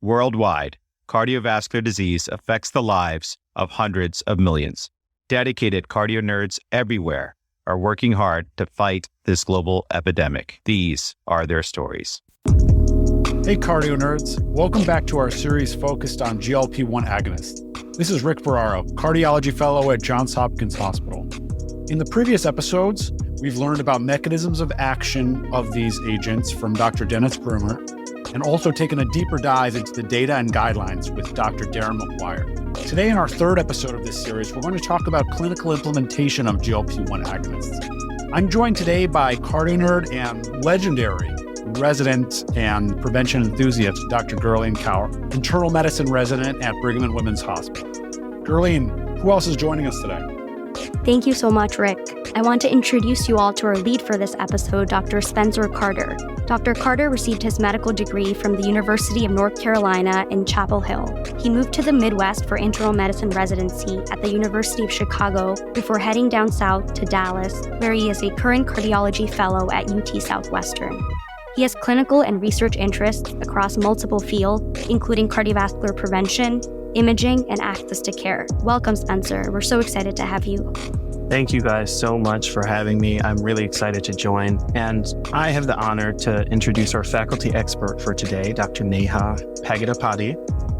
Worldwide, cardiovascular disease affects the lives of hundreds of millions. Dedicated cardio nerds everywhere are working hard to fight this global epidemic. These are their stories. Hey, cardio nerds. Welcome back to our series focused on GLP-1 agonists. This is Rick Ferraro, Cardiology Fellow at Johns Hopkins Hospital. In the previous episodes, we've learned about mechanisms of action of these agents from Dr. Dennis Broomer, and also taken a deeper dive into the data and guidelines with Dr. Darren McGuire. Today, in our third episode of this series, we're going to talk about clinical implementation of GLP-1 agonists. I'm joined today by cardio nerd and legendary resident and prevention enthusiast, Dr. Gurleen Kaur, internal medicine resident at Brigham and Women's Hospital. Gurleen, who else is joining us today? Thank you so much, Rick. I want to introduce you all to our lead for this episode, Dr. Spencer Carter. Dr. Carter received his medical degree from the University of North Carolina in Chapel Hill. He moved to the Midwest for internal medicine residency at the University of Chicago before heading down south to Dallas, where he is a current cardiology fellow at UT Southwestern. He has clinical and research interests across multiple fields, including cardiovascular prevention, imaging, and access to care. Welcome, Spencer. We're so excited to have you. Thank you guys so much for having me. I'm really excited to join. And I have the honor to introduce our faculty expert for today, Dr. Neha Pagidapati.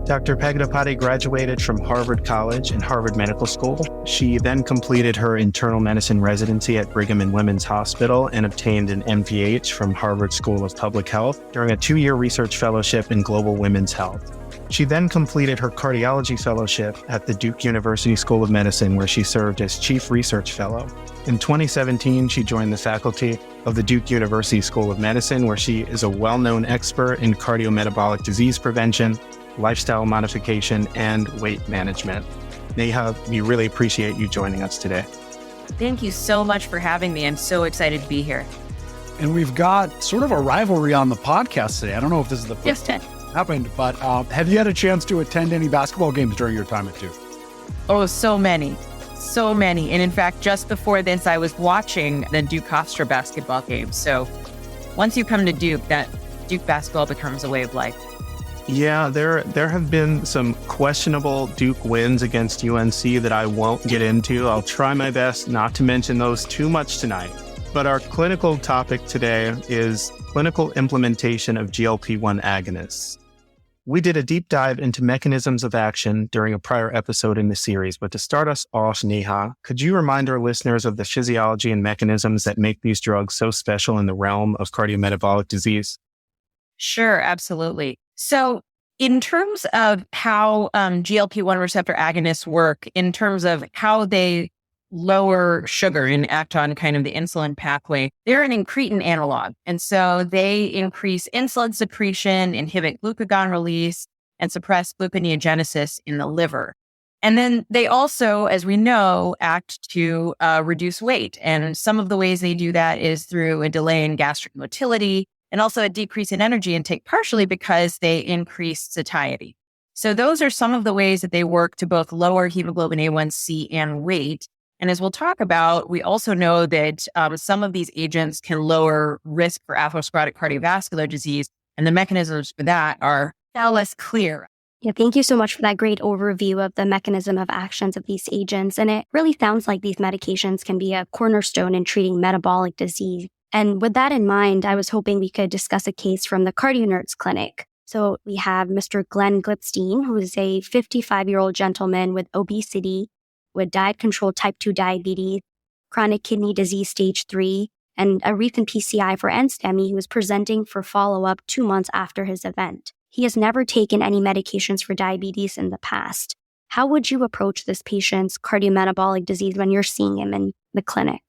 Dr. Pagidapati graduated from Harvard College and Harvard Medical School. She then completed her internal medicine residency at Brigham and Women's Hospital and obtained an MPH from Harvard School of Public Health during a 2-year research fellowship in global women's health. She then completed her cardiology fellowship at the Duke University School of Medicine, where she served as chief research fellow. In 2017, she joined the faculty of the Duke University School of Medicine, where she is a well-known expert in cardiometabolic disease prevention, lifestyle modification, and weight management. Neha, we really appreciate you joining us today. Thank you so much for having me. I'm so excited to be here. And we've got sort of a rivalry on the podcast today. I don't know if this is the first time happened, but have you had a chance to attend any basketball games during your time at Duke? Oh, so many. And in fact, just before this, I was watching the Duke Hofstra basketball game. So once you come to Duke, that Duke basketball becomes a way of life. Yeah, there have been some questionable Duke wins against UNC that I won't get into. I'll try my best not to mention those too much tonight. But our clinical topic today is clinical implementation of GLP-1 agonists. We did a deep dive into mechanisms of action during a prior episode in the series, but to start us off, Neha, could you remind our listeners of the physiology and mechanisms that make these drugs so special in the realm of cardiometabolic disease? Sure, absolutely. So in terms of how GLP-1 receptor agonists work, in terms of how they lower sugar and act on kind of the insulin pathway, they're an incretin analog. And so they increase insulin secretion, inhibit glucagon release, and suppress gluconeogenesis in the liver. And then they also, as we know, act to reduce weight. And some of the ways they do that is through a delay in gastric motility and also a decrease in energy intake, partially because they increase satiety. So those are some of the ways that they work to both lower hemoglobin A1C and weight. And as we'll talk about, we also know that some of these agents can lower risk for atherosclerotic cardiovascular disease, and the mechanisms for that are now less clear. Yeah, thank you so much for that great overview of the mechanism of actions of these agents. And it really sounds like these medications can be a cornerstone in treating metabolic disease. And with that in mind, I was hoping we could discuss a case from the CardioNerds clinic. So we have Mr. Glenn Glipstein, who is a 55-year-old gentleman with obesity, with diet-controlled type 2 diabetes, chronic kidney disease stage 3, and a recent PCI for NSTEMI. He was presenting for follow-up 2 months after his event. He has never taken any medications for diabetes in the past. How would you approach this patient's cardiometabolic disease when you're seeing him in the clinic?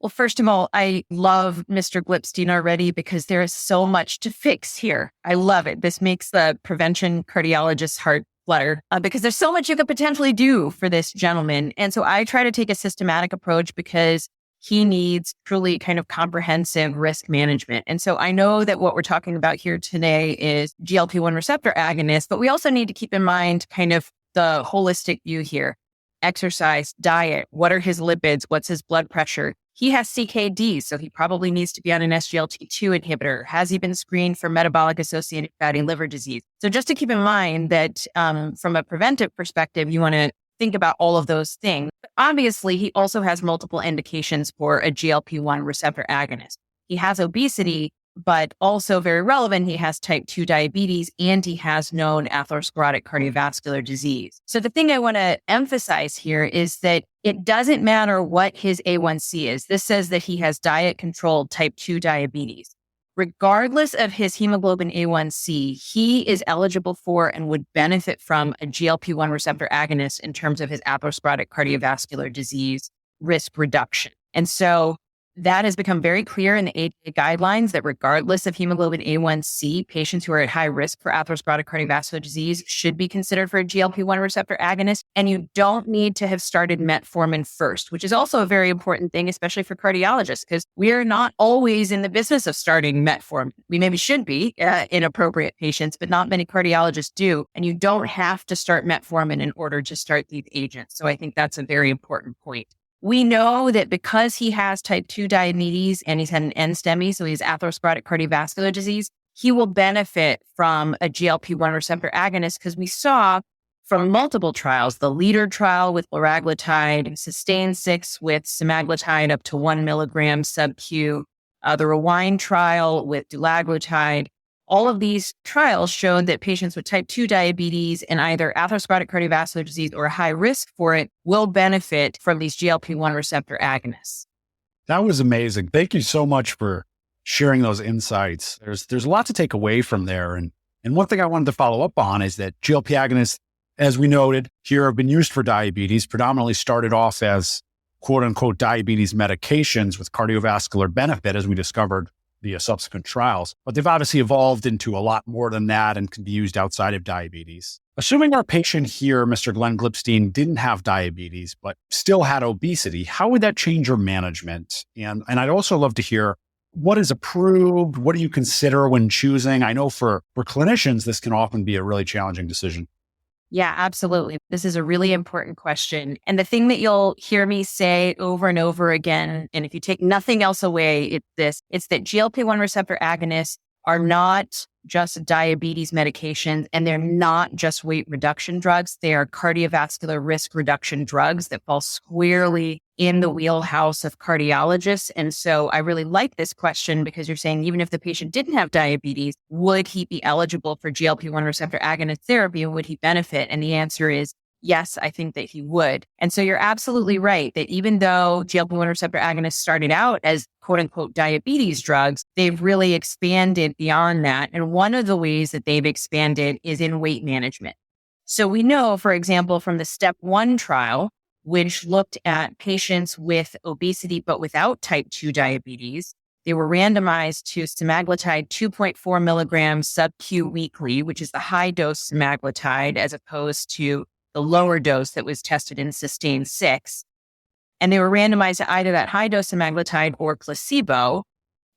Well, first of all, I love Mr. Glipstein already because there is so much to fix here. I love it. This makes the prevention cardiologist's heart flutter because there's so much you could potentially do for this gentleman. And so I try to take a systematic approach because he needs truly kind of comprehensive risk management. And so I know that what we're talking about here today is GLP-1 receptor agonists, but we also need to keep in mind kind of the holistic view here. Exercise, diet, what are his lipids, what's his blood pressure? He has CKD, so he probably needs to be on an SGLT2 inhibitor. Has he been screened for metabolic associated fatty liver disease? So just to keep in mind that from a preventive perspective, you want to think about all of those things. But obviously, he also has multiple indications for a GLP-1 receptor agonist. He has obesity, but also very relevant, he has type 2 diabetes and he has known atherosclerotic cardiovascular disease. So the thing I want to emphasize here is that it doesn't matter what his A1C is. This says that he has diet-controlled type 2 diabetes. Regardless of his hemoglobin A1C, he is eligible for and would benefit from a GLP-1 receptor agonist in terms of his atherosclerotic cardiovascular disease risk reduction. And so that has become very clear in the ADA guidelines that regardless of hemoglobin A1C, patients who are at high risk for atherosclerotic cardiovascular disease should be considered for a GLP-1 receptor agonist. And you don't need to have started metformin first, which is also a very important thing, especially for cardiologists, because we are not always in the business of starting metformin. We maybe should be in appropriate patients, but not many cardiologists do. And you don't have to start metformin in order to start these agents. So I think that's a very important point. We know that because he has type 2 diabetes and he's had an NSTEMI, so he has atherosclerotic cardiovascular disease, he will benefit from a GLP-1 receptor agonist because we saw from multiple trials, the LEADER trial with liraglutide, SUSTAIN 6 with semaglutide up to 1 milligram sub-Q, the REWIND trial with dulaglutide. All of these trials showed that patients with type 2 diabetes and either atherosclerotic cardiovascular disease or high risk for it will benefit from these GLP-1 receptor agonists. That was amazing. Thank you so much for sharing those insights. There's a lot to take away from there. And one thing I wanted to follow up on is that GLP agonists, as we noted here, have been used for diabetes, predominantly started off as quote unquote diabetes medications with cardiovascular benefit, as we discovered via subsequent trials, but they've obviously evolved into a lot more than that and can be used outside of diabetes. Assuming our patient here, Mr. Glenn Glipstein, didn't have diabetes, but still had obesity, how would that change your management? And I'd also love to hear what is approved, what do you consider when choosing? I know for clinicians, this can often be a really challenging decision. Yeah, absolutely. This is a really important question. And the thing that you'll hear me say over and over again, and if you take nothing else away, it's that GLP-1 receptor agonists are not just diabetes medications, and they're not just weight reduction drugs. They are cardiovascular risk reduction drugs that fall squarely in the wheelhouse of cardiologists. And so I really like this question because you're saying, even if the patient didn't have diabetes, would he be eligible for GLP-1 receptor agonist therapy and would he benefit? And the answer is yes, I think that he would. And so you're absolutely right that even though GLP-1 receptor agonists started out as quote unquote diabetes drugs, they've really expanded beyond that. And one of the ways that they've expanded is in weight management. So we know, for example, from the STEP 1 trial, which looked at patients with obesity but without type 2 diabetes, they were randomized to semaglutide 2.4 milligrams sub-Q weekly, which is the high dose semaglutide, as opposed to the lower dose that was tested in SUSTAIN 6. And they were randomized to either that high dose semaglutide or placebo.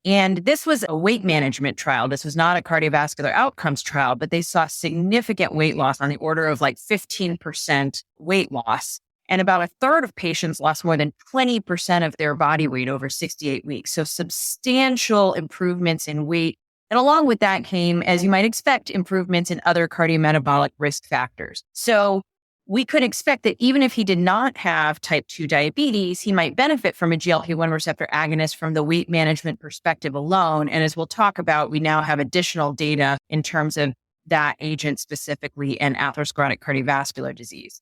And this was a weight management trial. This was not a cardiovascular outcomes trial, but they saw significant weight loss on the order of like 15% weight loss. And about a third of patients lost more than 20% of their body weight over 68 weeks. So substantial improvements in weight. And along with that came, as you might expect, improvements in other cardiometabolic risk factors. So we could expect that even if he did not have type 2 diabetes, he might benefit from a GLP-1 receptor agonist from the weight management perspective alone. And as we'll talk about, we now have additional data in terms of that agent specifically and atherosclerotic cardiovascular disease.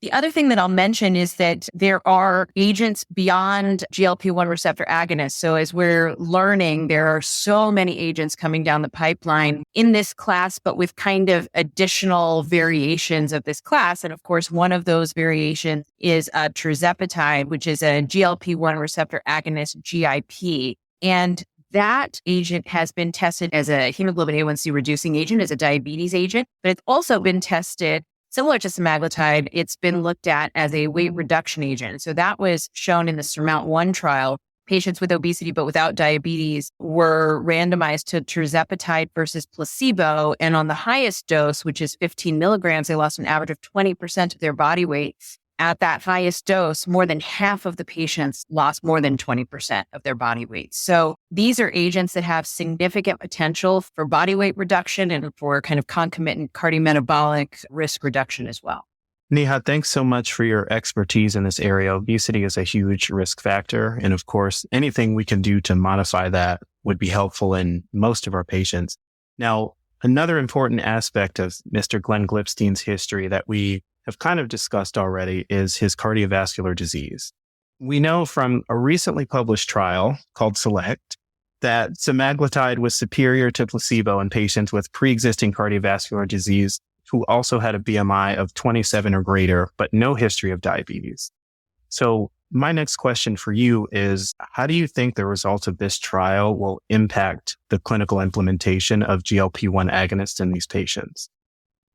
The other thing that I'll mention is that there are agents beyond GLP-1 receptor agonists. So as we're learning, there are so many agents coming down the pipeline in this class, but with kind of additional variations of this class. And of course, one of those variations is tirzepatide, which is a GLP-1 receptor agonist, GIP. And that agent has been tested as a hemoglobin A1C reducing agent, as a diabetes agent, but it's also been tested similar to semaglutide. It's been looked at as a weight reduction agent. So that was shown in the SURMOUNT-1 trial. Patients with obesity but without diabetes were randomized to tirzepatide versus placebo. And on the highest dose, which is 15 milligrams, they lost an average of 20% of their body weight. at that highest dose, more than half of the patients lost more than 20% of their body weight. So these are agents that have significant potential for body weight reduction and for kind of concomitant cardiometabolic risk reduction as well. Neha, thanks so much for your expertise in this area. Obesity is a huge risk factor. And of course, anything we can do to modify that would be helpful in most of our patients. Now, another important aspect of Mr. Glenn Glipstein's history that we have kind of discussed already is his cardiovascular disease. We know from a recently published trial called SELECT that semaglutide was superior to placebo in patients with pre-existing cardiovascular disease who also had a BMI of 27 or greater, but no history of diabetes. So my next question for you is, how do you think the results of this trial will impact the clinical implementation of GLP-1 agonists in these patients?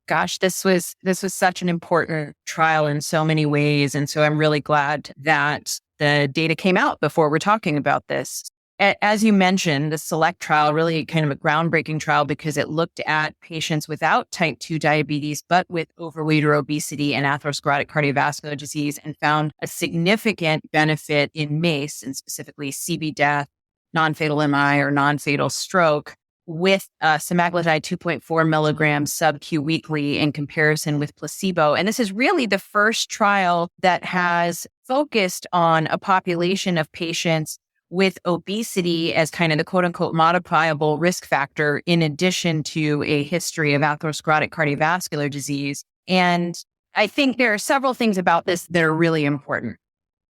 Gosh, this was such an important trial in so many ways. And so I'm really glad that the data came out before we're talking about this. As you mentioned, the SELECT trial, really kind of a groundbreaking trial because it looked at patients without type 2 diabetes, but with overweight or obesity and atherosclerotic cardiovascular disease, and found a significant benefit in MACE, and specifically CV death, non-fatal MI, or non-fatal stroke, with semaglutide 2.4 milligrams sub-Q weekly in comparison with placebo. And this is really the first trial that has focused on a population of patients with obesity as kind of the quote unquote modifiable risk factor, in addition to a history of atherosclerotic cardiovascular disease. And I think there are several things about this that are really important.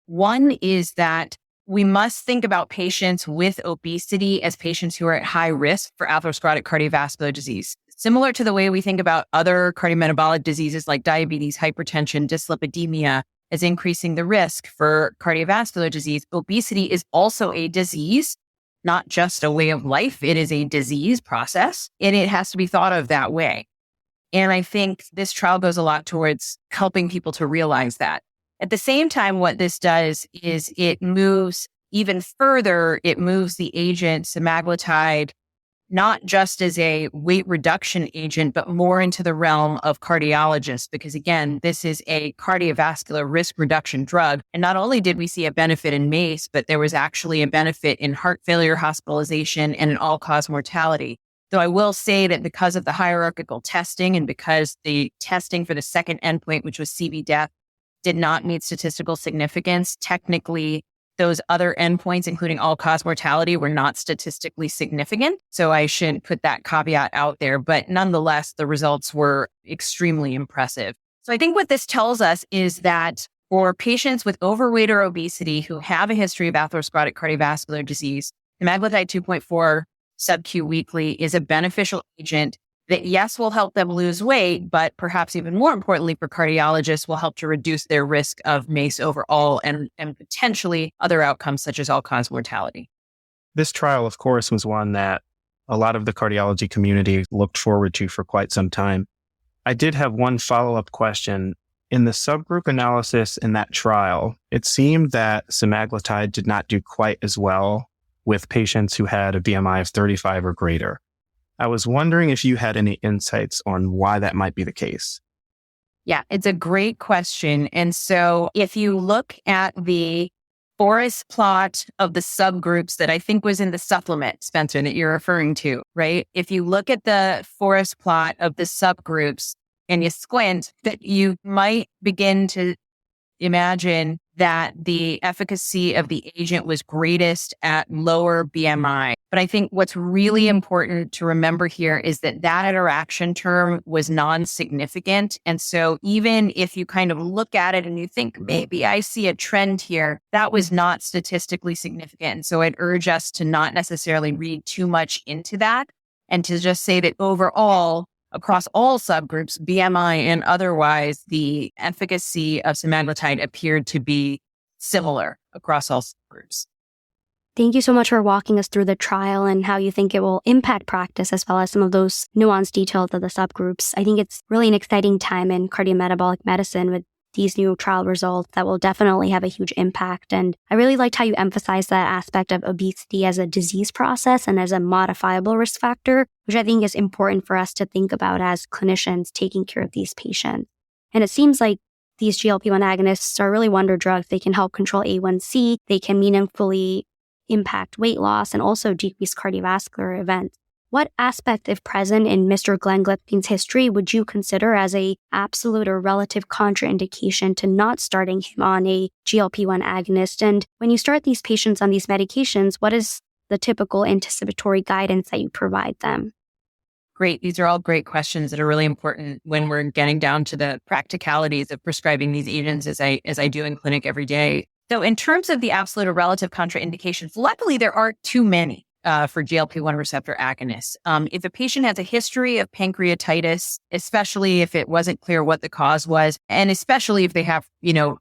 One is that we must think about patients with obesity as patients who are at high risk for atherosclerotic cardiovascular disease. Similar to the way we think about other cardiometabolic diseases like diabetes, hypertension, dyslipidemia, as increasing the risk for cardiovascular disease, obesity is also a disease, not just a way of life. It is a disease process, and it has to be thought of that way. And I think this trial goes a lot towards helping people to realize that. At the same time, what this does is it moves even further. It moves the agent semaglutide not just as a weight reduction agent, but more into the realm of cardiologists, because again, this is a cardiovascular risk reduction drug. And not only did we see a benefit in MACE, but there was actually a benefit in heart failure hospitalization and in all-cause mortality. Though I will say that because of the hierarchical testing and because the testing for the second endpoint, which was CV death, did not meet statistical significance, technically those other endpoints, including all-cause mortality, were not statistically significant. So I should put that caveat out there. But nonetheless, the results were extremely impressive. So I think what this tells us is that for patients with overweight or obesity who have a history of atherosclerotic cardiovascular disease, semaglutide 2.4 sub-Q weekly is a beneficial agent that, yes, will help them lose weight, but perhaps even more importantly for cardiologists, will help to reduce their risk of MACE overall and potentially other outcomes such as all-cause mortality. This trial, of course, was one that a lot of the cardiology community looked forward to for quite some time. I did have one follow-up question. In the subgroup analysis in that trial, it seemed that semaglutide did not do quite as well with patients who had a BMI of 35 or greater. I was wondering if you had any insights on why that might be the case. Yeah, it's a great question. And so if you look at the forest plot of the subgroups that I think was in the supplement, Spencer, that you're referring to, right? If you look at the forest plot of the subgroups and you squint, that you might begin to imagine that the efficacy of the agent was greatest at lower BMI. But I think what's really important to remember here is that that interaction term was non-significant. And so even if you kind of look at it and you think, maybe I see a trend here, that was not statistically significant. And so I'd urge us to not necessarily read too much into that and to just say that overall, across all subgroups, BMI and otherwise, the efficacy of semaglutide appeared to be similar across all subgroups. Thank you so much for walking us through the trial and how you think it will impact practice, as well as some of those nuanced details of the subgroups. I think it's really an exciting time in cardiometabolic medicine with these new trial results that will definitely have a huge impact. And I really liked how you emphasized that aspect of obesity as a disease process and as a modifiable risk factor, which I think is important for us to think about as clinicians taking care of these patients. And it seems like these GLP-1 agonists are really wonder drugs. They can help control A1C. They can meaningfully impact weight loss and also decrease cardiovascular events. What aspect, if present in Mr. Glenn Glipstein's history, would you consider as a absolute or relative contraindication to not starting him on a GLP-1 agonist? And when you start these patients on these medications, what is the typical anticipatory guidance that you provide them? Great. These are all great questions that are really important when we're getting down to the practicalities of prescribing these agents as I do in clinic every day. So in terms of the absolute or relative contraindications, luckily there aren't too many for GLP-1 receptor agonists. If a patient has a history of pancreatitis, especially if it wasn't clear what the cause was, and especially if they have,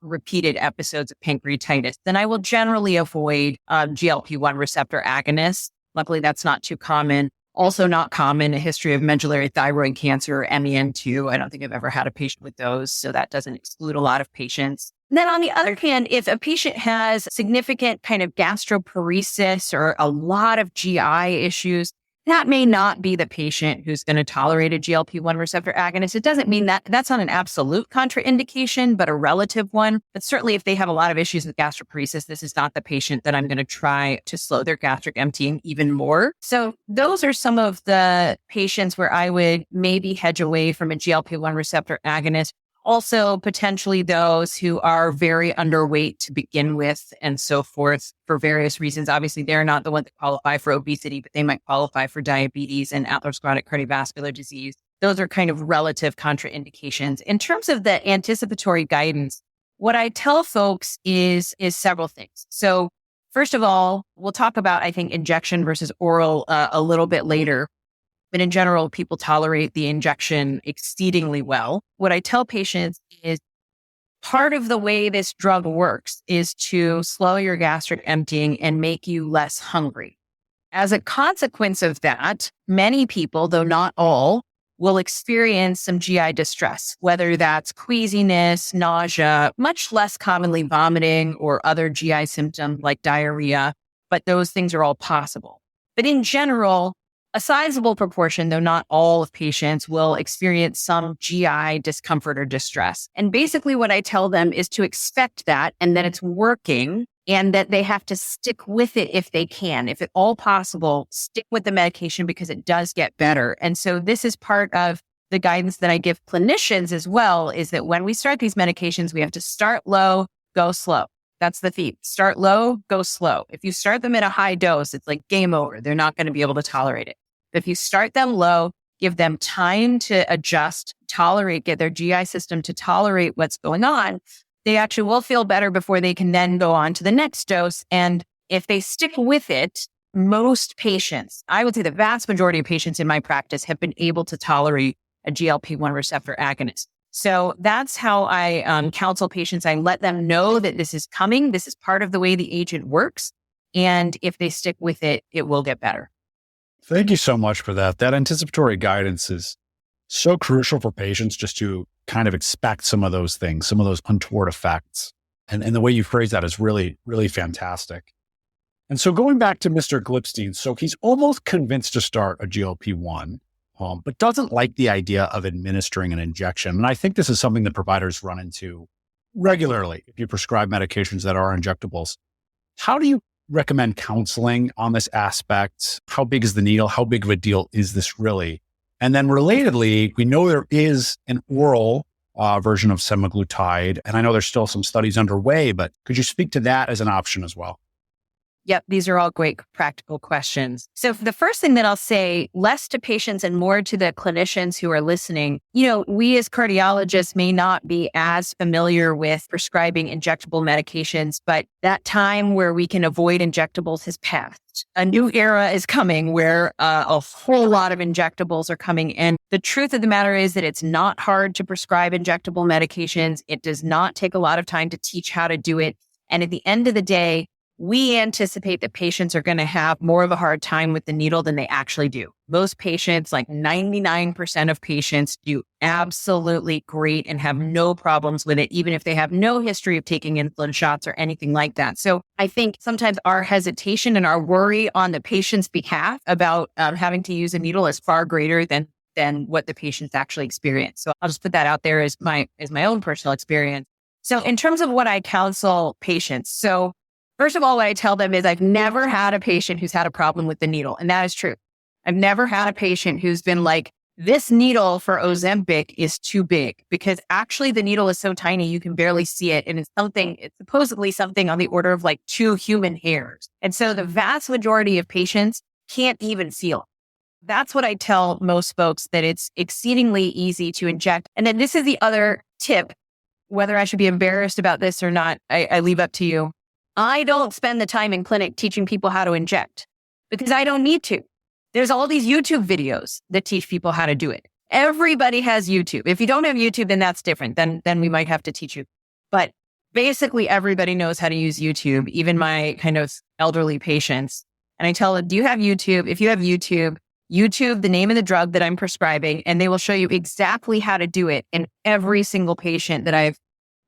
repeated episodes of pancreatitis, then I will generally avoid GLP-1 receptor agonists. Luckily, that's not too common. Also not common, a history of medullary thyroid cancer or MEN2. I don't think I've ever had a patient with those, so that doesn't exclude a lot of patients. And then on the other hand, if a patient has significant kind of gastroparesis or a lot of GI issues, that may not be the patient who's going to tolerate a GLP-1 receptor agonist. It doesn't mean that that's not an absolute contraindication, but a relative one. But certainly if they have a lot of issues with gastroparesis, this is not the patient that I'm going to try to slow their gastric emptying even more. So those are some of the patients where I would maybe hedge away from a GLP-1 receptor agonist. Also, potentially those who are very underweight to begin with and so forth for various reasons. Obviously, they're not the ones that qualify for obesity, but they might qualify for diabetes and atherosclerotic cardiovascular disease. Those are kind of relative contraindications. In terms of the anticipatory guidance, what I tell folks is several things. So first of all, we'll talk about, I think, injection versus oral a little bit later. But in general, people tolerate the injection exceedingly well. What I tell patients is part of the way this drug works is to slow your gastric emptying and make you less hungry. As a consequence of that, many people, though not all, will experience some GI distress, whether that's queasiness, nausea, much less commonly vomiting or other GI symptoms like diarrhea, but those things are all possible. But in general, a sizable proportion, though not all of patients, will experience some GI discomfort or distress. And basically what I tell them is to expect that and that it's working and that they have to stick with it if they can. If at all possible, stick with the medication because it does get better. And so this is part of the guidance that I give clinicians as well, is that when we start these medications, we have to start low, go slow. That's the theme. Start low, go slow. If you start them at a high dose, it's like game over. They're not going to be able to tolerate it. If you start them low, give them time to adjust, tolerate, get their GI system to tolerate what's going on, they actually will feel better before they can then go on to the next dose. And if they stick with it, most patients, I would say the vast majority of patients in my practice have been able to tolerate a GLP-1 receptor agonist. So that's how I counsel patients. I let them know that this is coming. This is part of the way the agent works. And if they stick with it, it will get better. Thank you so much for that. That anticipatory guidance is so crucial for patients just to kind of expect some of those things, some of those untoward effects. And the way you phrase that is really, really fantastic. And so going back to Mr. Glipstein, so he's almost convinced to start a GLP-1, but doesn't like the idea of administering an injection. And I think this is something that providers run into regularly if you prescribe medications that are injectables. How do you recommend counseling on this aspect? How big is the needle? How big of a deal is this really? And then relatedly, we know there is an oral version of semaglutide, and I know there's still some studies underway, but could you speak to that as an option as well? Yep, these are all great practical questions. So the first thing that I'll say, less to patients and more to the clinicians who are listening, we as cardiologists may not be as familiar with prescribing injectable medications, but that time where we can avoid injectables has passed. A new era is coming where a whole lot of injectables are coming in. The truth of the matter is that it's not hard to prescribe injectable medications. It does not take a lot of time to teach how to do it. And at the end of the day, we anticipate that patients are going to have more of a hard time with the needle than they actually do. Most patients, like 99% of patients, do absolutely great and have no problems with it, even if they have no history of taking insulin shots or anything like that. So I think sometimes our hesitation and our worry on the patient's behalf about having to use a needle is far greater than than what the patients actually experience. So I'll just put that out there as my own personal experience. So in terms of what I counsel patients, so first of all, what I tell them is I've never had a patient who's had a problem with the needle. And that is true. I've never had a patient who's been like, this needle for Ozempic is too big, because actually the needle is so tiny, you can barely see it. And it's supposedly something on the order of like 2 human hairs. And so the vast majority of patients can't even feel it. That's what I tell most folks, that it's exceedingly easy to inject. And then this is the other tip, whether I should be embarrassed about this or not, I leave up to you. I don't spend the time in clinic teaching people how to inject because I don't need to. There's all these YouTube videos that teach people how to do it. Everybody has YouTube. If you don't have YouTube, then that's different. Then we might have to teach you. But basically everybody knows how to use YouTube, even my kind of elderly patients. And I tell them, do you have YouTube? If you have YouTube the name of the drug that I'm prescribing, and they will show you exactly how to do it. And every single patient that I've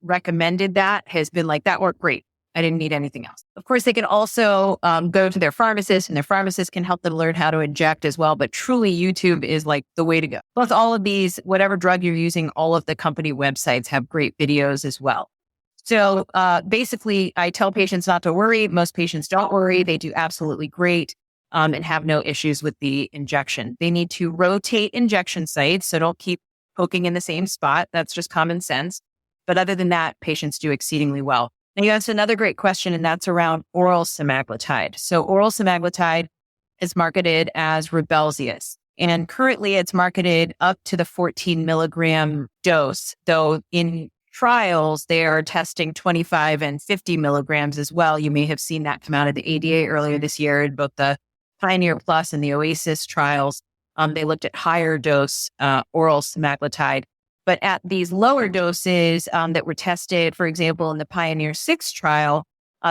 recommended that has been like, that worked great. I didn't need anything else. Of course, they can also go to their pharmacist, and their pharmacist can help them learn how to inject as well. But truly, YouTube is like the way to go. Plus, all of these, whatever drug you're using, all of the company websites have great videos as well. So basically, I tell patients not to worry. Most patients don't worry. They do absolutely great and have no issues with the injection. They need to rotate injection sites, so don't keep poking in the same spot. That's just common sense. But other than that, patients do exceedingly well. Now, you asked another great question, and that's around oral semaglutide. So oral semaglutide is marketed as Rybelsus, and currently it's marketed up to the 14 milligram dose, though in trials, they are testing 25 and 50 milligrams as well. You may have seen that come out of the ADA earlier this year in both the Pioneer Plus and the Oasis trials. They looked at higher dose oral semaglutide. But at these lower doses that were tested, for example, in the Pioneer 6 trial,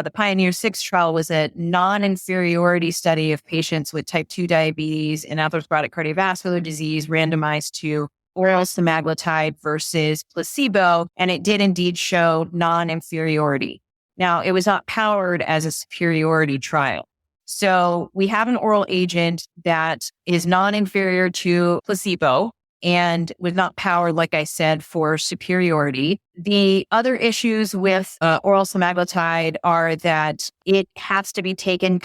the Pioneer 6 trial was a non-inferiority study of patients with type 2 diabetes and atherosclerotic cardiovascular disease randomized to oral semaglutide versus placebo. And it did indeed show non-inferiority. Now, it was not powered as a superiority trial. So we have an oral agent that is non-inferior to placebo and was not powered, like I said, for superiority. The other issues with oral semaglutide are that it has to be taken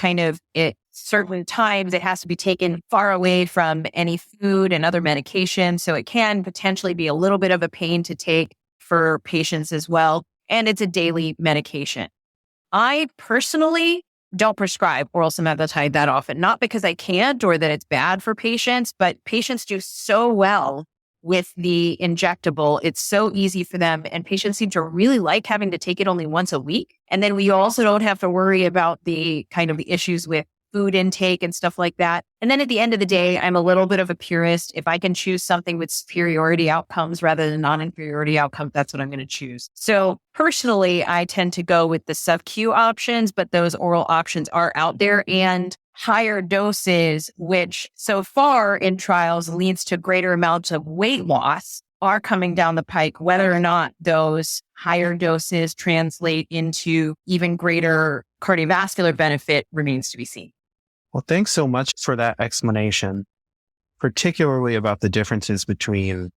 at certain times. It has to be taken far away from any food and other medications. So it can potentially be a little bit of a pain to take for patients as well. And it's a daily medication. I personally don't prescribe oral semaglutide that often, not because I can't or that it's bad for patients, but patients do so well with the injectable. It's so easy for them, and patients seem to really like having to take it only once a week. And then we also don't have to worry about the kind of the issues with food intake and stuff like that. And then at the end of the day, I'm a little bit of a purist. If I can choose something with superiority outcomes rather than non-inferiority outcomes, that's what I'm going to choose. So personally, I tend to go with the sub-Q options, but those oral options are out there, and higher doses, which so far in trials leads to greater amounts of weight loss, are coming down the pike. Whether or not those higher doses translate into even greater cardiovascular benefit remains to be seen. Well, thanks so much for that explanation, particularly about the differences between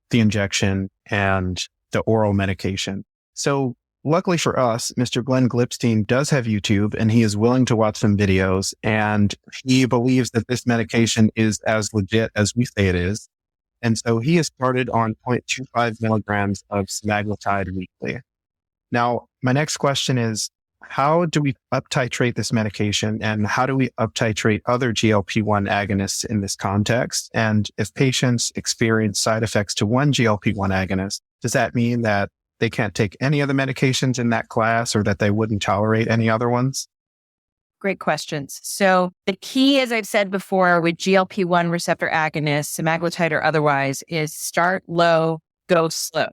the injection and the oral medication. So luckily for us, Mr. Glenn Glipstein does have YouTube, and he is willing to watch some videos, and he believes that this medication is as legit as we say it is. And so he has started on 0.25 milligrams of semaglutide weekly. Now, my next question is, how do we up-titrate this medication, and how do we up-titrate other GLP-1 agonists in this context? And if patients experience side effects to one GLP-1 agonist, does that mean that they can't take any of the medications in that class, or that they wouldn't tolerate any other ones? Great questions. So the key, as I've said before, with GLP-1 receptor agonists, semaglutide or otherwise, is start low, go slow.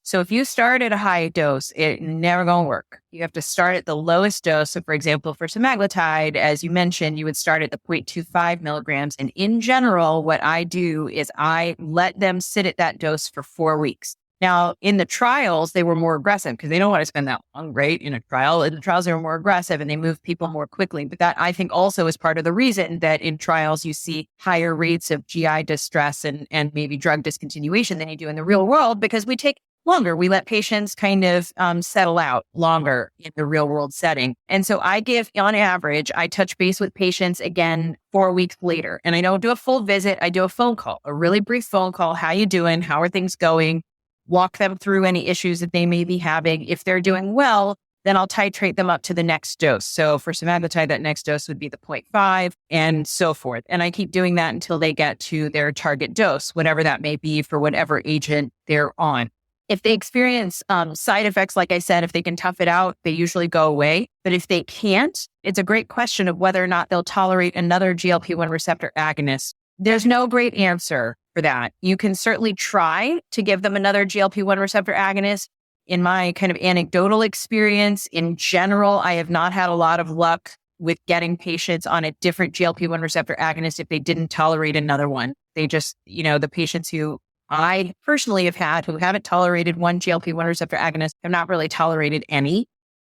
So if you start at a high dose, it's never going to work. You have to start at the lowest dose. So for example, for semaglutide, as you mentioned, you would start at the 0.25 milligrams. And in general, what I do is I let them sit at that dose for 4 weeks. Now, in the trials, they were more aggressive because they don't want to spend that long, right? In a trial, in the trials, they were more aggressive and they move people more quickly. But that I think also is part of the reason that in trials, you see higher rates of GI distress and maybe drug discontinuation than you do in the real world, because we take longer. We let patients kind of settle out longer in the real world setting. And so I give, on average, I touch base with patients again 4 weeks later. And I don't do a full visit. I do a phone call, a really brief phone call. How you doing? How are things going? Walk them through any issues that they may be having. If they're doing well, then I'll titrate them up to the next dose. So for semaglutide, that next dose would be the 0.5 and so forth. And I keep doing that until they get to their target dose, whatever that may be for whatever agent they're on. If they experience side effects, like I said, if they can tough it out, they usually go away. But if they can't, it's a great question of whether or not they'll tolerate another GLP-1 receptor agonist. There's no great answer for that. You can certainly try to give them another GLP-1 receptor agonist. In my kind of anecdotal experience, in general, I have not had a lot of luck with getting patients on a different GLP-1 receptor agonist if they didn't tolerate another one. They just, the patients who I personally have had who haven't tolerated one GLP-1 receptor agonist have not really tolerated any.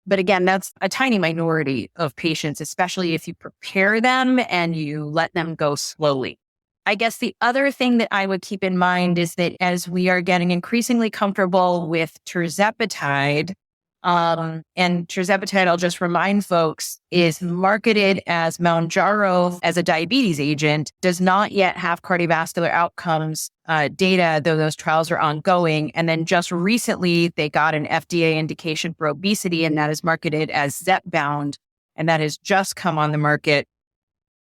But again, that's a tiny minority of patients, especially if you prepare them and you let them go slowly. I guess the other thing that I would keep in mind is that as we are getting increasingly comfortable with tirzepatide, and tirzepatide, I'll just remind folks, is marketed as Mounjaro as a diabetes agent, does not yet have cardiovascular outcomes data, though those trials are ongoing. And then just recently, they got an FDA indication for obesity, and that is marketed as Zepbound, and that has just come on the market.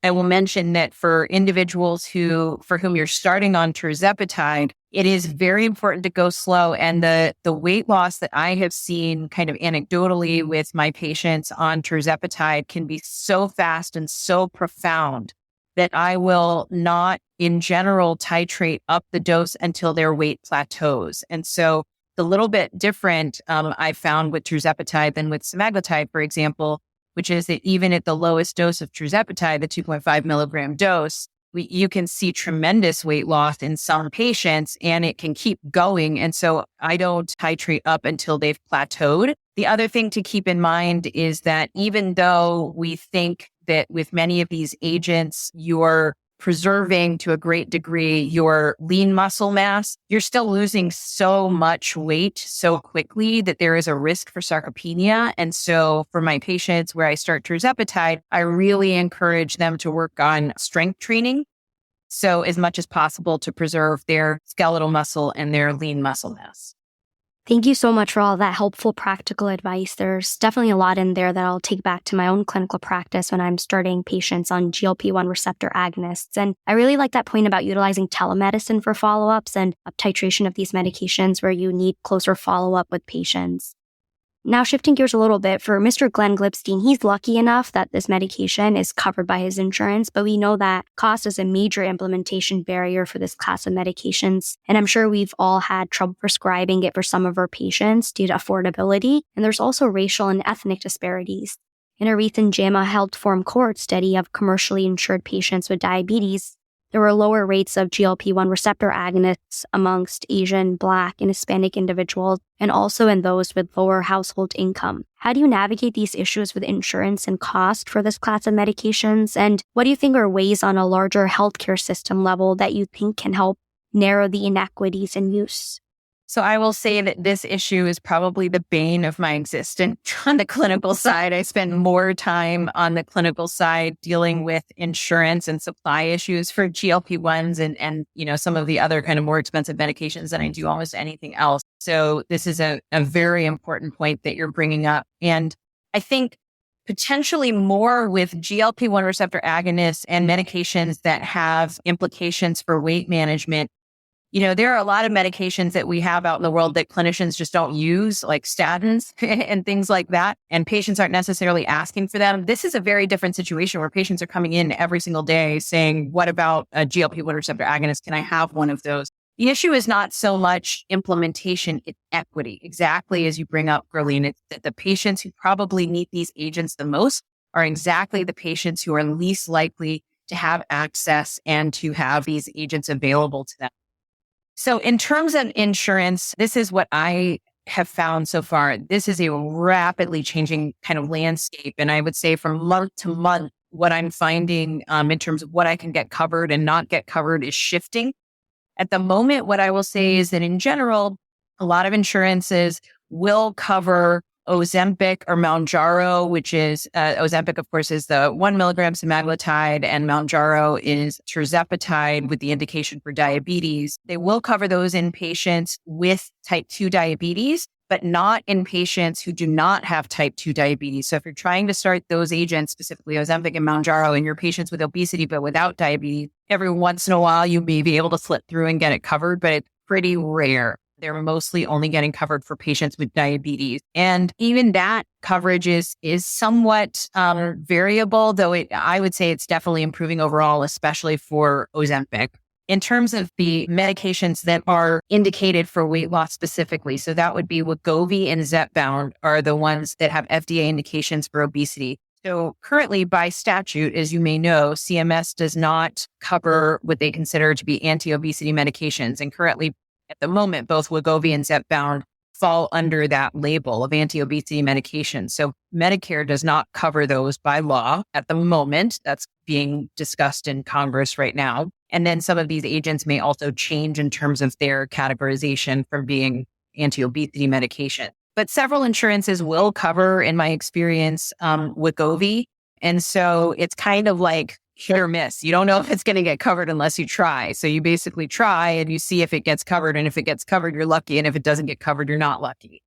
I will mention that for individuals for whom you're starting on tirzepatide, it is very important to go slow. And the weight loss that I have seen kind of anecdotally with my patients on tirzepatide can be so fast and so profound that I will not, in general, titrate up the dose until their weight plateaus. And so the little bit different I found with tirzepatide than with semaglutide, for example, which is that even at the lowest dose of tirzepatide, the 2.5 milligram dose, you can see tremendous weight loss in some patients, and it can keep going. And so I don't titrate up until they've plateaued. The other thing to keep in mind is that even though we think that with many of these agents, you're preserving to a great degree your lean muscle mass, you're still losing so much weight so quickly that there is a risk for sarcopenia. And so for my patients where I start tirzepatide, I really encourage them to work on strength training. So as much as possible to preserve their skeletal muscle and their lean muscle mass. Thank you so much for all that helpful practical advice. There's definitely a lot in there that I'll take back to my own clinical practice when I'm starting patients on GLP-1 receptor agonists. And I really like that point about utilizing telemedicine for follow-ups and up titration of these medications where you need closer follow-up with patients. Now shifting gears a little bit, for Mr. Glenn Glipstein, he's lucky enough that this medication is covered by his insurance, but we know that cost is a major implementation barrier for this class of medications. And I'm sure we've all had trouble prescribing it for some of our patients due to affordability. And there's also racial and ethnic disparities. In a recent JAMA Health Forum cohort study of commercially insured patients with diabetes, there were lower rates of GLP-1 receptor agonists amongst Asian, Black, and Hispanic individuals, and also in those with lower household income. How do you navigate these issues with insurance and cost for this class of medications? And what do you think are ways on a larger healthcare system level that you think can help narrow the inequities in use? So I will say that this issue is probably the bane of my existence on the clinical side. I spend more time on the clinical side dealing with insurance and supply issues for GLP-1s and some of the other kind of more expensive medications than I do almost anything else. So this is a very important point that you're bringing up. And I think potentially more with GLP-1 receptor agonists and medications that have implications for weight management. There are a lot of medications that we have out in the world that clinicians just don't use, like statins and things like that. And patients aren't necessarily asking for them. This is a very different situation where patients are coming in every single day saying, what about a GLP-1 receptor agonist? Can I have one of those? The issue is not so much implementation, it's equity. Exactly as you bring up, Gurleen, it's that the patients who probably need these agents the most are exactly the patients who are least likely to have access and to have these agents available to them. So in terms of insurance, this is what I have found so far. This is a rapidly changing kind of landscape. And I would say from month to month, what I'm finding in terms of what I can get covered and not get covered is shifting. At the moment, what I will say is that in general, a lot of insurances will cover Ozempic or Mounjaro, which is Ozempic, of course, is the 1 milligram semaglutide, and Mounjaro is tirzepatide with the indication for diabetes. They will cover those in patients with type 2 diabetes, but not in patients who do not have type 2 diabetes. So if you're trying to start those agents, specifically Ozempic and Mounjaro, in your patients with obesity but without diabetes, every once in a while you may be able to slip through and get it covered, but it's pretty rare. They're mostly only getting covered for patients with diabetes. And even that coverage is somewhat variable, though I would say it's definitely improving overall, especially for Ozempic. In terms of the medications that are indicated for weight loss specifically, so that would be Wegovy and Zepbound are the ones that have FDA indications for obesity. So currently by statute, as you may know, CMS does not cover what they consider to be anti-obesity medications. And currently, at the moment, both Wegovy and Zepbound fall under that label of anti-obesity medications. So Medicare does not cover those by law at the moment. That's being discussed in Congress right now. And then some of these agents may also change in terms of their categorization from being anti-obesity medication. But several insurances will cover, in my experience, Wegovy. And so it's kind of like hit or miss. You don't know if it's going to get covered unless you try. So you basically try and you see if it gets covered. And if it gets covered, you're lucky. And if it doesn't get covered, you're not lucky.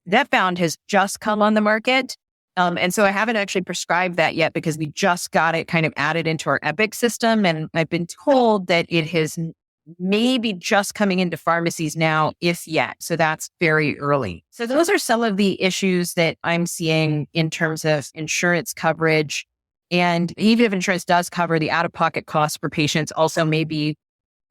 Zepbound has just come on the market. And so I haven't actually prescribed that yet because we just got it kind of added into our Epic system. And I've been told that it has maybe just coming into pharmacies now, if yet. So that's very early. So those are some of the issues that I'm seeing in terms of insurance coverage. And even if insurance does cover, the out-of-pocket costs for patients also may be,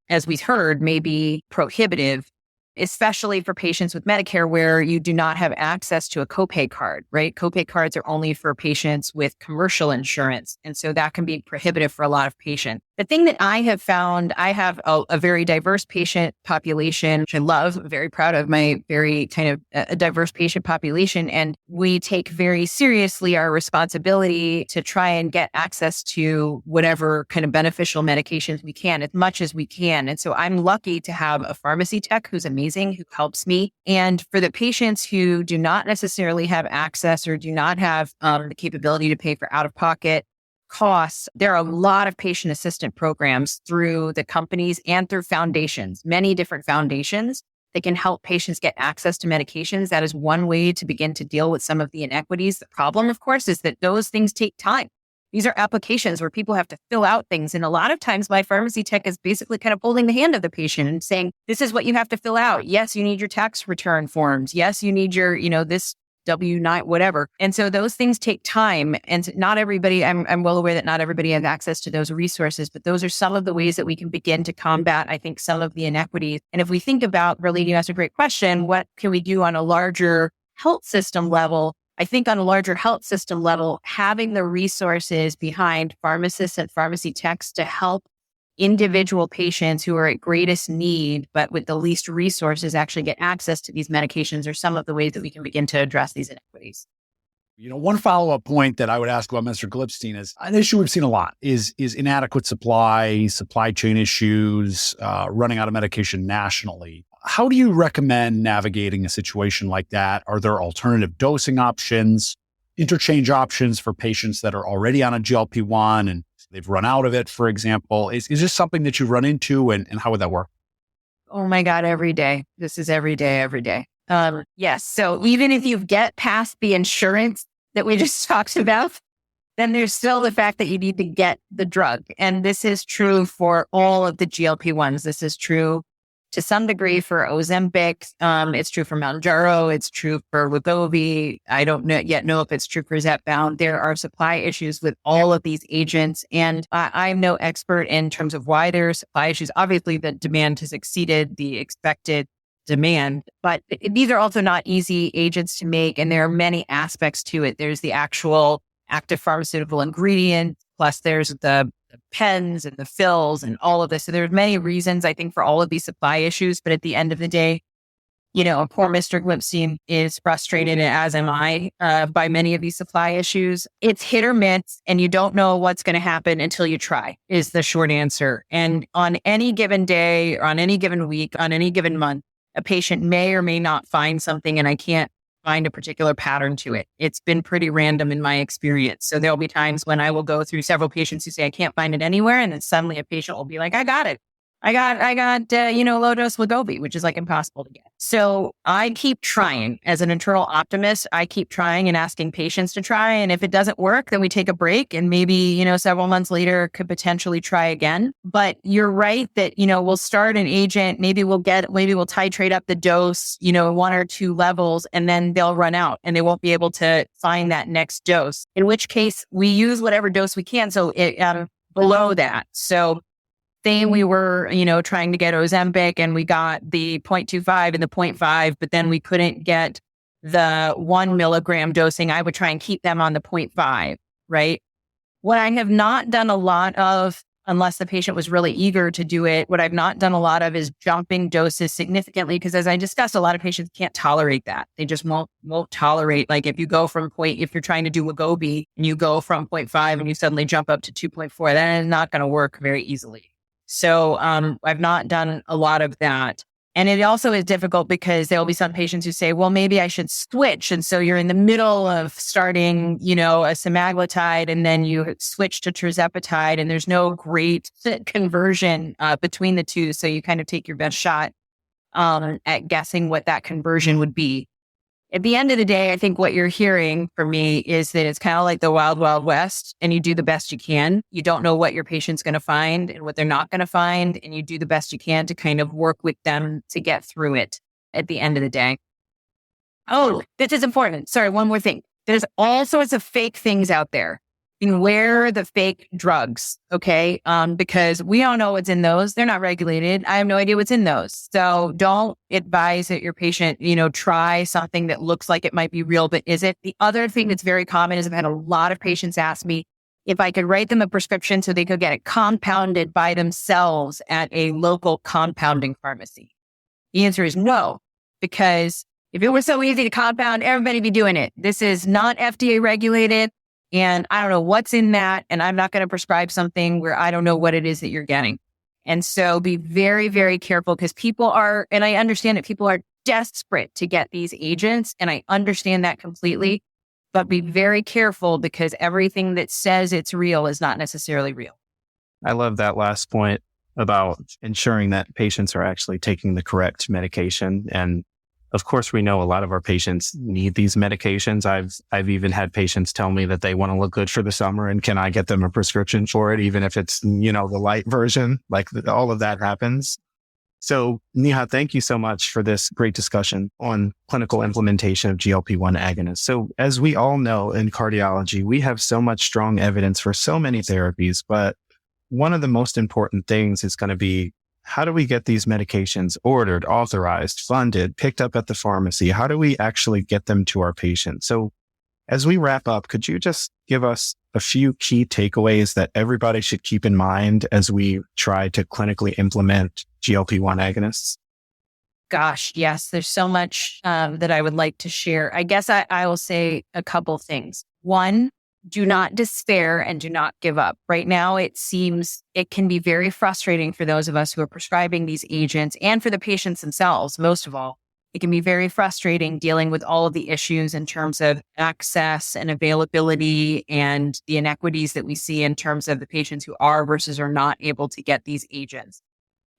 as we've heard, may be prohibitive, especially for patients with Medicare where you do not have access to a copay card, right? Copay cards are only for patients with commercial insurance. And so that can be prohibitive for a lot of patients. The thing that I have found, I have a very diverse patient population, which I love. I'm very proud of my very kind of a diverse patient population. And we take very seriously our responsibility to try and get access to whatever kind of beneficial medications we can, as much as we can. And so I'm lucky to have a pharmacy tech who's amazing, who helps me. And for the patients who do not necessarily have access or do not have the capability to pay for out-of-pocket costs, there are a lot of patient assistant programs through the companies and through foundations, many different foundations that can help patients get access to medications. That is one way to begin to deal with some of the inequities. The problem, of course, is that those things take time. These are applications where people have to fill out things. And a lot of times my pharmacy tech is basically kind of holding the hand of the patient and saying, this is what you have to fill out. Yes, you need your tax return forms. Yes, you need your, this W-9, whatever. And so those things take time. And not everybody, I'm well aware that not everybody has access to those resources, but those are some of the ways that we can begin to combat, I think, some of the inequities. And if we think about, Gurleen, you asked a great question, what can we do on a larger health system level? I think on a larger health system level, having the resources behind pharmacists and pharmacy techs to help individual patients who are at greatest need, but with the least resources actually get access to these medications are some of the ways that we can begin to address these inequities. One follow-up point that I would ask about Mr. Glipstein is an issue we've seen a lot is inadequate supply chain issues, running out of medication nationally. How do you recommend navigating a situation like that? Are there alternative dosing options, interchange options for patients that are already on a GLP-1 and they've run out of it, for example? Is this something that you run into and how would that work? Oh my God, every day. This is every day. Yes. So even if you get past the insurance that we just talked about, then there's still the fact that you need to get the drug. And this is true for all of the GLP-1s. This is true to some degree for Ozempic. It's true for Mounjaro. It's true for Wegovy. I don't yet know if it's true for Zepbound. There are supply issues with all of these agents. And I'm no expert in terms of why there are supply issues. Obviously, the demand has exceeded the expected demand, but these are also not easy agents to make. And there are many aspects to it. There's the actual active pharmaceutical ingredient, plus there's the the pens and the fills and all of this. So there's many reasons, I think, for all of these supply issues. But at the end of the day, poor Mr. Glipstein is frustrated, as am I, by many of these supply issues. It's hit or miss, and you don't know what's going to happen until you try, is the short answer. And on any given day, or on any given week, on any given month, a patient may or may not find something, and I can't find a particular pattern to it. It's been pretty random in my experience. So there'll be times when I will go through several patients who say, I can't find it anywhere. And then suddenly a patient will be like, I got it. I got low dose Wegovy, which is like impossible to get. So I keep trying as an internal optimist. I keep trying and asking patients to try. And if it doesn't work, then we take a break and maybe, several months later could potentially try again. But you're right that, we'll start an agent. Maybe we'll titrate up the dose, 1 or 2 levels, and then they'll run out and they won't be able to find that next dose, in which case we use whatever dose we can. So below that. So we were, trying to get Ozempic and we got the 0.25 and the 0.5, but then we couldn't get the 1 milligram dosing. I would try and keep them on the 0.5, right? What I have not done a lot of, unless the patient was really eager to do it, what I've not done a lot of is jumping doses significantly, because as I discussed, a lot of patients can't tolerate that. They just won't tolerate. Like if you go if you're trying to do Wegovy and you go from 0.5 and you suddenly jump up to 2.4, that is not going to work very easily. So I've not done a lot of that. And it also is difficult because there'll be some patients who say, well, maybe I should switch. And so you're in the middle of starting, a semaglutide, and then you switch to tirzepatide, and there's no great conversion between the two. So you kind of take your best shot at guessing what that conversion would be. At the end of the day, I think what you're hearing from me is that it's kind of like the wild, wild west, and you do the best you can. You don't know what your patient's going to find and what they're not going to find, and you do the best you can to kind of work with them to get through it at the end of the day. Oh, this is important. Sorry, one more thing. There's all sorts of fake things out there. Beware the fake drugs, okay? Because we don't know what's in those. They're not regulated. I have no idea what's in those. So don't advise that your patient, try something that looks like it might be real, but isn't. The other thing that's very common is I've had a lot of patients ask me if I could write them a prescription so they could get it compounded by themselves at a local compounding pharmacy. The answer is no, because if it were so easy to compound, everybody'd be doing it. This is not FDA regulated. And I don't know what's in that. And I'm not going to prescribe something where I don't know what it is that you're getting. And so be very, very careful, because people are, and I understand that people are desperate to get these agents. And I understand that completely, but be very careful, because everything that says it's real is not necessarily real. I love that last point about ensuring that patients are actually taking the correct medication. And of course, we know a lot of our patients need these medications. I've even had patients tell me that they want to look good for the summer, and can I get them a prescription for it, even if it's, the light version, all of that happens. So Neha, thank you so much for this great discussion on clinical implementation of GLP-1 agonists. So as we all know in cardiology, we have so much strong evidence for so many therapies, but one of the most important things is going to be, how do we get these medications ordered, authorized, funded, picked up at the pharmacy? How do we actually get them to our patients? So as we wrap up, could you just give us a few key takeaways that everybody should keep in mind as we try to clinically implement GLP-1 agonists? Gosh, yes, there's so much that I would like to share. I guess I will say a couple things. One, do not despair and do not give up. Right now, it seems it can be very frustrating for those of us who are prescribing these agents, and for the patients themselves, most of all. It can be very frustrating dealing with all of the issues in terms of access and availability, and the inequities that we see in terms of the patients who are versus are not able to get these agents.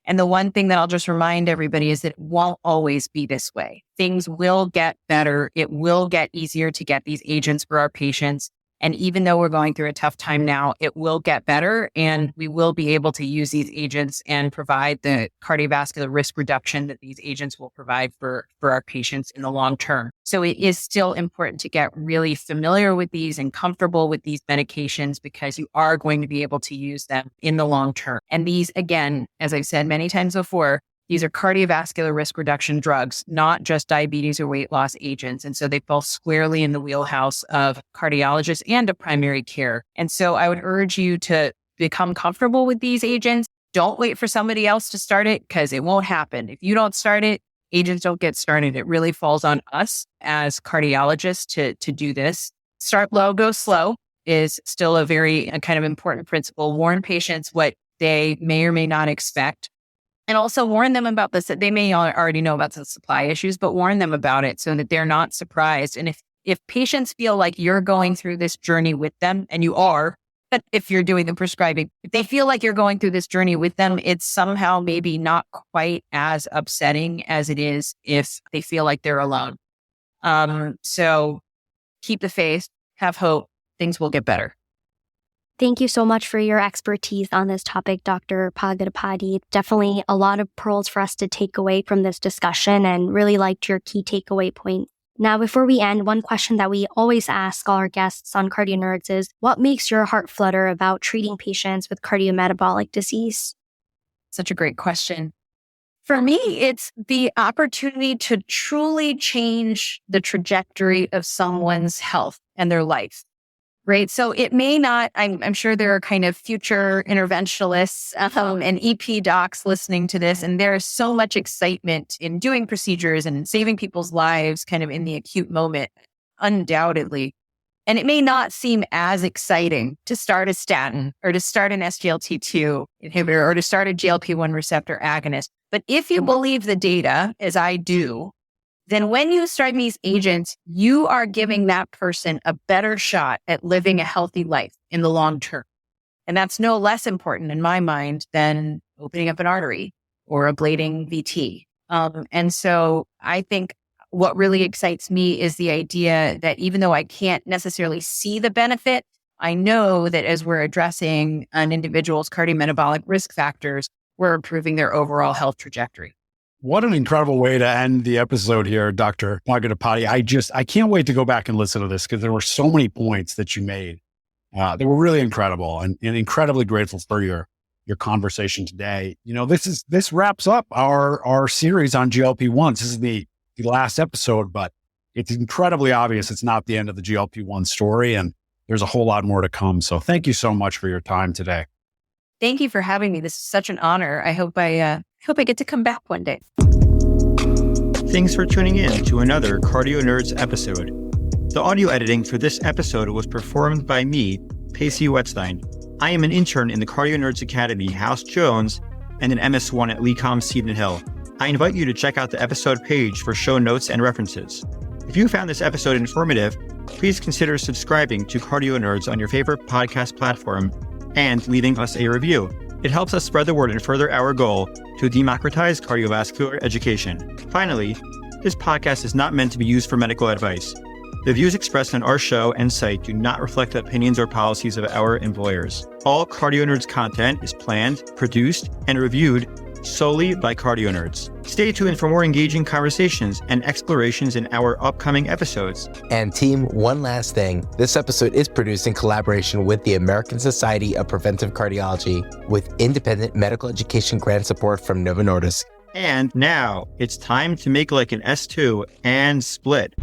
And the one thing that I'll just remind everybody is that it won't always be this way. Things will get better. It will get easier to get these agents for our patients. And even though we're going through a tough time now, it will get better, and we will be able to use these agents and provide the cardiovascular risk reduction that these agents will provide for our patients in the long term. So it is still important to get really familiar with these and comfortable with these medications, because you are going to be able to use them in the long term. And these, again, as I've said many times before, these are cardiovascular risk reduction drugs, not just diabetes or weight loss agents. And so they fall squarely in the wheelhouse of cardiologists and of primary care. And so I would urge you to become comfortable with these agents. Don't wait for somebody else to start it because it won't happen. If you don't start it, agents don't get started. It really falls on us as cardiologists to do this. Start low, go slow is still a very kind of important principle. Warn patients what they may or may not expect. And also warn them about this. They may already know about the supply issues, but warn them about it so that they're not surprised. And if patients feel like you're going through this journey with them, and you are, but if you're doing the prescribing, if they feel like you're going through this journey with them, it's somehow maybe not quite as upsetting as it is if they feel like they're alone. So keep the faith, have hope, things will get better. Thank you so much for your expertise on this topic, Dr. Pagidapati. Definitely a lot of pearls for us to take away from this discussion, and really liked your key takeaway points. Now, before we end, one question that we always ask all our guests on CardioNerds is, what makes your heart flutter about treating patients with cardiometabolic disease? Such a great question. For me, it's the opportunity to truly change the trajectory of someone's health and their life, right? So it may not, I'm sure there are kind of future interventionalists and EP docs listening to this, and there is so much excitement in doing procedures and saving people's lives kind of in the acute moment, undoubtedly. And it may not seem as exciting to start a statin or to start an SGLT2 inhibitor or to start a GLP-1 receptor agonist. But if you believe the data, as I do, then when you start these agents, you are giving that person a better shot at living a healthy life in the long term. And that's no less important in my mind than opening up an artery or ablating VT. And so I think what really excites me is the idea that even though I can't necessarily see the benefit, I know that as we're addressing an individual's cardiometabolic risk factors, we're improving their overall health trajectory. What an incredible way to end the episode here, Dr. Pagidapati. I can't wait to go back and listen to this because there were so many points that you made. They were really incredible, and incredibly grateful for your conversation today. You know, this wraps up our series on GLP-1s. This is the last episode, but it's incredibly obvious it's not the end of the GLP-1 story, and there's a whole lot more to come. So thank you so much for your time today. Thank you for having me. This is such an honor. I hope I get to come back one day. Thanks for tuning in to another CardioNerds episode. The audio editing for this episode was performed by me, Pacey Wetstein. I am an intern in the CardioNerds Academy House Jones and an MS1 at LeCom Seton Hill. I invite you to check out the episode page for show notes and references. If you found this episode informative, please consider subscribing to CardioNerds on your favorite podcast platform and leaving us a review. It helps us spread the word and further our goal to democratize cardiovascular education. Finally, this podcast is not meant to be used for medical advice. The views expressed on our show and site do not reflect the opinions or policies of our employers. All CardioNerds content is planned, produced, and reviewed solely by CardioNerds. Stay tuned for more engaging conversations and explorations in our upcoming episodes. And team, one last thing. This episode is produced in collaboration with the American Society of Preventive Cardiology with independent medical education grant support from Novo Nordisk. And now it's time to make like an S2 and split.